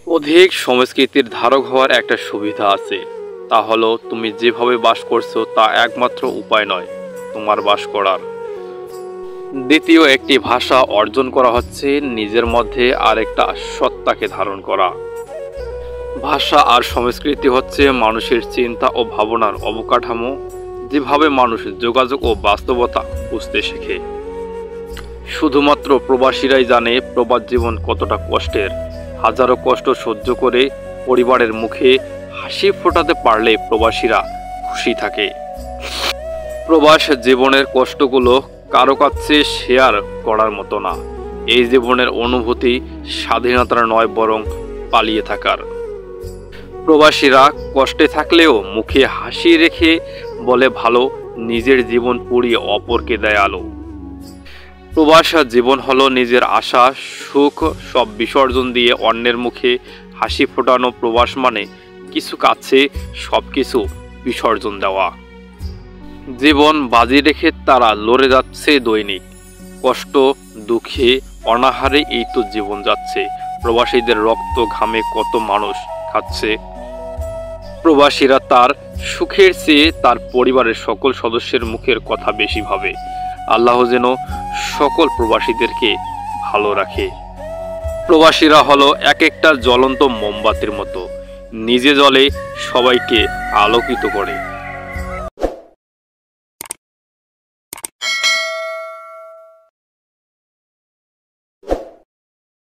অধিক সংস্কৃতির ধারক হওয়ার একটা সুবিধা আছে, তা হলো তুমি যেভাবে বাস করছো তা একমাত্র উপায় নয় তোমার বাস করার। দ্বিতীয় একটি ভাষা অর্জন করা হচ্ছে নিজের মধ্যে আরেকটা সত্তাকে ধারণ করা। ভাষা আর সংস্কৃতি হচ্ছে মানুষের চিন্তা ও ভাবনার অবকাঠামো, যেভাবে মানুষ যোগাযোগ ও বাস্তবতা বুঝতে শেখে। শুধুমাত্র প্রবাসীরাই জানে প্রবাস জীবন কতটা কষ্টের। হাজারো কষ্ট সহ্য করে পরিবারের মুখে হাসি ফোটাতে পারলে প্রবাসীরা খুশি থাকে। প্রবাস জীবনের কষ্টগুলো কারো কাছে শেয়ার করার মতো না। এই জীবনের অনুভূতি স্বাধীনতার নয়, বরং পালিয়ে থাকার। প্রবাসীরা কষ্টে থাকলেও মুখে হাসি রেখে বলে ভালো, নিজের জীবন পুড়িয়ে অপরকে দেয় আলো। প্রবাস জীবন হলো নিজের আশা সুখ সব বিসর্জন দিয়ে অন্যের মুখে হাসি ফোটানো। প্রবাস মানে কিছু কাছে সব কিছু বিসর্জন দেওয়া। জীবন বাজি রেখে তারা লড়ে যাচ্ছে দৈনিক কষ্ট দুঃখে অনাহারে, এই তো জীবন যাচ্ছে। প্রবাসীদের রক্ত ঘামে কত মানুষ খাচ্ছে। প্রবাসীরা তার সুখের চেয়ে তার পরিবারের সকল সদস্যের মুখের কথা বেশি ভাবে। আল্লাহ যেন সকল প্রবাসীদেরকে ভালো রাখে। প্রবাসীরা হলো এক একটা জ্বলন্ত মোমবাতির মতো, নিজে জ্বলে সবাইকে আলোকিত করে।